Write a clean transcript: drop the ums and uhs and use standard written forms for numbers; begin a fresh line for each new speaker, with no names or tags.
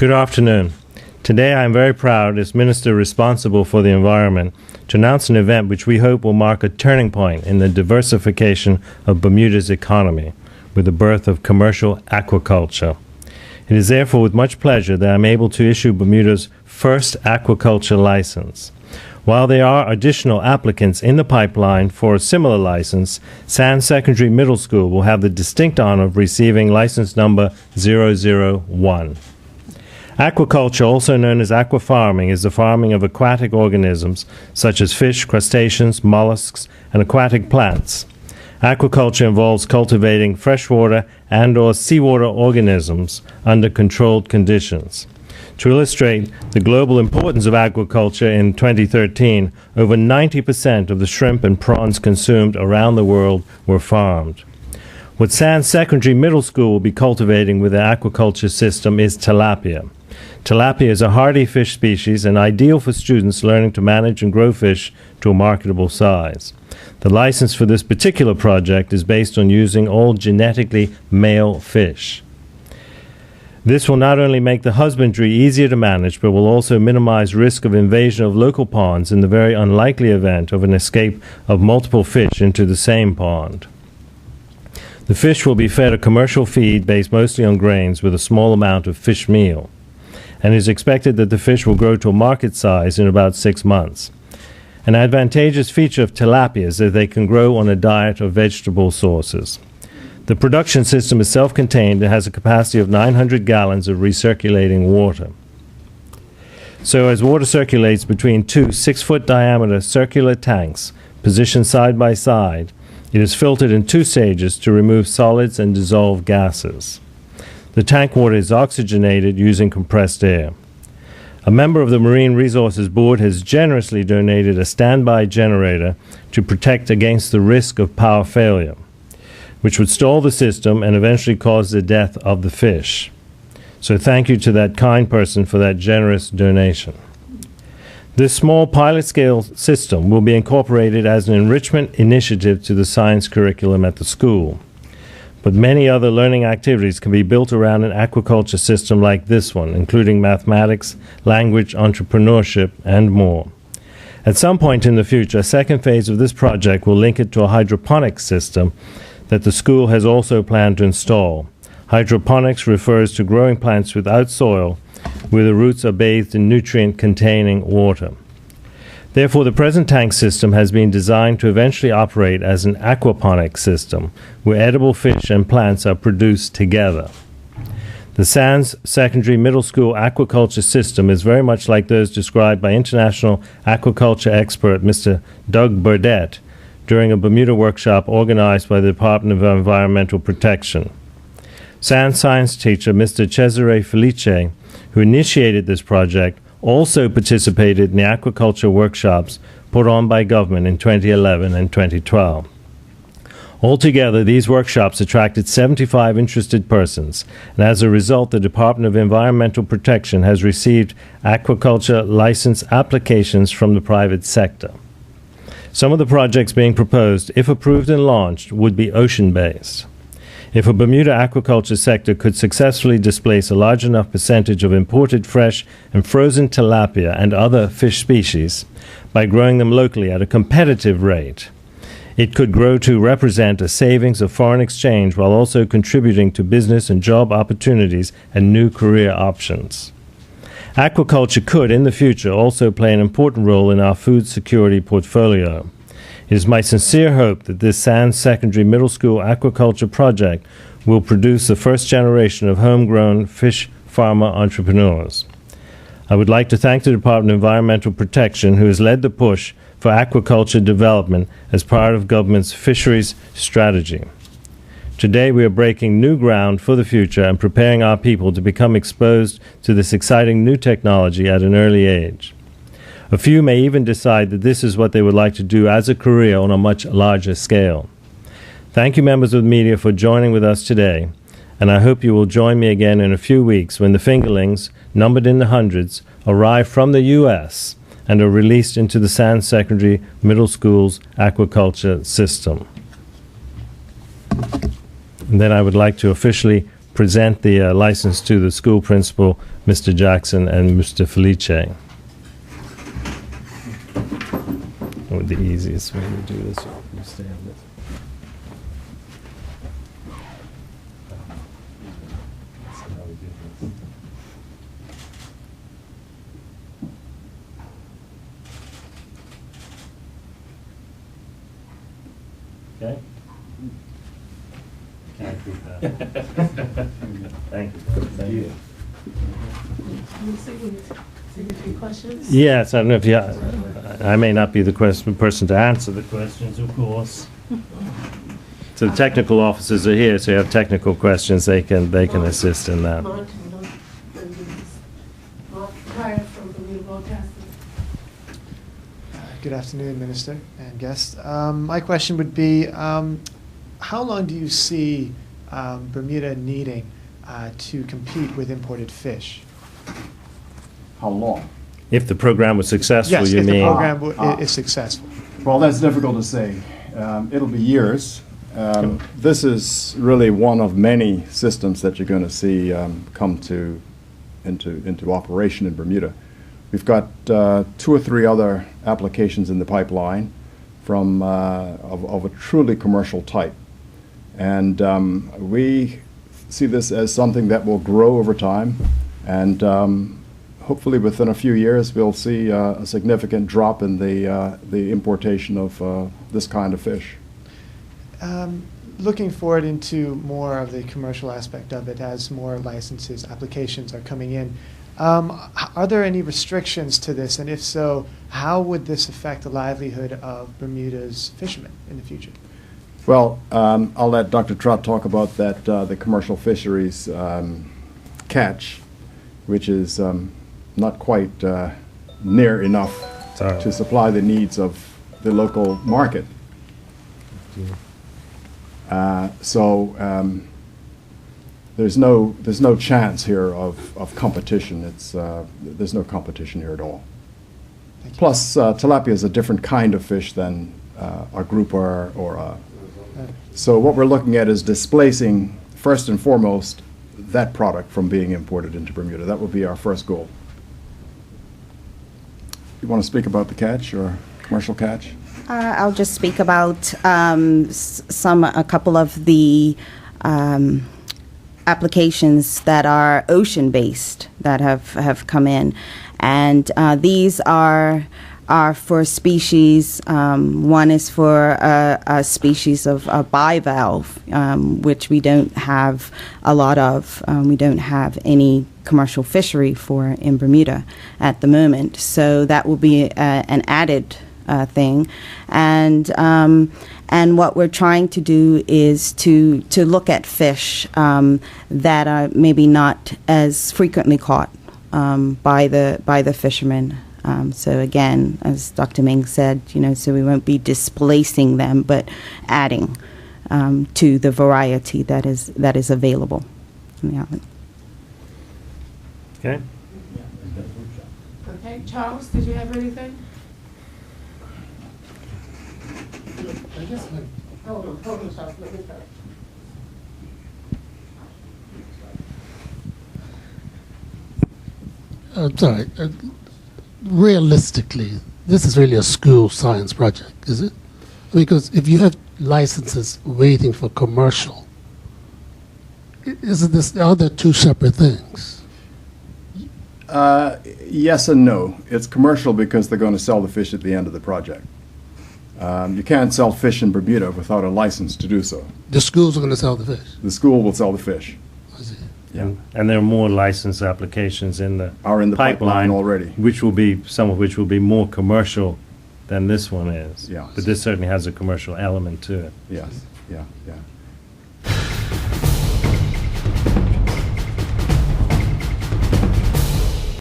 Good afternoon. Today I am very proud, as Minister responsible for the environment, to announce an event which we hope will mark a turning point in the diversification of Bermuda's economy, with the birth of commercial aquaculture. It is therefore with much pleasure that I am able to issue Bermuda's first aquaculture license. While there are additional applicants in the pipeline for a similar license, Sands Secondary Middle School will have the distinct honor of receiving license number 001. Aquaculture, also known as aquafarming, is the farming of aquatic organisms such as fish, crustaceans, mollusks, and aquatic plants. Aquaculture involves cultivating freshwater and/or seawater organisms under controlled conditions. To illustrate the global importance of aquaculture in 2013, over 90% of the shrimp and prawns consumed around the world were farmed. What Sands Secondary Middle School will be cultivating with the aquaculture system is tilapia. Tilapia is a hardy fish species and ideal for students learning to manage and grow fish to a marketable size. The license for this particular project is based on using all genetically male fish. This will not only make the husbandry easier to manage, but will also minimize risk of invasion of local ponds in the very unlikely event of an escape of multiple fish into the same pond. The fish will be fed a commercial feed based mostly on grains with a small amount of fish meal, and it is expected that the fish will grow to a market size in about 6 months. An advantageous feature of tilapia is that they can grow on a diet of vegetable sources. The production system is self-contained and has a capacity of 900 gallons of recirculating water. So as water circulates between two 6-foot diameter circular tanks positioned side by side, it is filtered in 2 stages to remove solids and dissolve gases. The tank water is oxygenated using compressed air. A member of the Marine Resources Board has generously donated a standby generator to protect against the risk of power failure, which would stall the system and eventually cause the death of the fish. So thank you to that kind person for that generous donation. This small pilot-scale system will be incorporated as an enrichment initiative to the science curriculum at the school. But many other learning activities can be built around an aquaculture system like this one, including mathematics, language, entrepreneurship, and more. At some point in the future, a second phase of this project will link it to a hydroponics system that the school has also planned to install. Hydroponics refers to growing plants without soil, where the roots are bathed in nutrient-containing water. Therefore, the present tank system has been designed to eventually operate as an aquaponics system, where edible fish and plants are produced together. The Sands Secondary Middle School aquaculture system is very much like those described by international aquaculture expert Mr. Doug Burdett during a Bermuda workshop organized by the Department of Environmental Protection. Sands science teacher Mr. Cesare Felice, who initiated this project, also participated in the aquaculture workshops put on by government in 2011 and 2012. Altogether, these workshops attracted 75 interested persons, and as a result, the Department of Environmental Protection has received aquaculture license applications from the private sector. Some of the projects being proposed, if approved and launched, would be ocean-based. If a Bermuda aquaculture sector could successfully displace a large enough percentage of imported fresh and frozen tilapia and other fish species by growing them locally at a competitive rate, it could grow to represent a savings of foreign exchange while also contributing to business and job opportunities and new career options. Aquaculture could, in the future, also play an important role in our food security portfolio. It is my sincere hope that this Sands Secondary Middle School aquaculture project will produce the first generation of homegrown fish farmer entrepreneurs. I would like to thank the Department of Environmental Protection, who has led the push for aquaculture development as part of government's fisheries strategy. Today we are breaking new ground for the future and preparing our people to become exposed to this exciting new technology at an early age. A few may even decide that this is what they would like to do as a career on a much larger scale. Thank you, members of the media, for joining with us today, and I hope you will join me again in a few weeks when the fingerlings, numbered in the hundreds, arrive from the U.S. and are released into the Sands Secondary Middle School's aquaculture system. And then I would like to officially present the license to the school principal, Mr. Jackson, and Mr. Felice. What would the easiest way to do this? You stay on this. That's how we do this. Okay? Can't beat that. Thank you. Thank you.
Questions?
Yes, I don't know if I may not be the person to answer the questions, of course. So the technical officers are here, so you have technical questions, they can assist in that.
Mark Pryor from Bermuda Broadcasting.
Good afternoon, Minister and guests. My question would be, how long do you see Bermuda needing to compete with imported fish?
How long?
If the program was successful,
Yes,
you
if the
mean?
program is successful.
Well, that's difficult to say. It'll be years. This is really one of many systems that you're going to see come into operation in Bermuda. We've got 2 or 3 other applications in the pipeline from of a truly commercial type, and we see this as something that will grow over time, and hopefully within a few years we'll see a significant drop in the importation of this kind of fish.
Looking forward into more of the commercial aspect of it as more licenses, applications are coming in, are there any restrictions to this? And if so, how would this affect the livelihood of Bermuda's fishermen in the future?
Well, I'll let Dr. Trott talk about that, the commercial fisheries catch, which is not quite near enough to supply the needs of the local market. There's no chance here of competition. There's no competition here at all. Plus, tilapia is a different kind of fish than a grouper or a. So what we're looking at is displacing, first and foremost, that product from being imported into Bermuda. That would be our first goal. You want to speak about the catch or commercial catch?
I'll just speak about a couple of the applications that are ocean-based that have come in, and these are for species. One is for a species of bivalve, which we don't have a lot of. We don't have any commercial fishery for in Bermuda at the moment, so that will be an added thing, and what we're trying to do is to look at fish that are maybe not as frequently caught by the fishermen. So again, as Dr. Ming said, so we won't be displacing them, but adding to the variety that is available in the island.
Okay.
Okay, Charles, did you have anything?
I guess
Hold on, Charles, let me go.
I'm sorry. Realistically, this is really a school science project, is it? Because if you have licenses waiting for commercial, are there 2 separate things?
Yes and no. It's commercial because they're going to sell the fish at the end of the project. You can't sell fish in Bermuda without a license to do so.
The schools are going to sell the fish?
The school will sell the fish.
I see.
Yeah.
And there are more license applications in the
pipeline already.
Some of which will be more commercial than this one is.
Yes.
But this certainly has a commercial element to it.
Yes, yeah, yeah.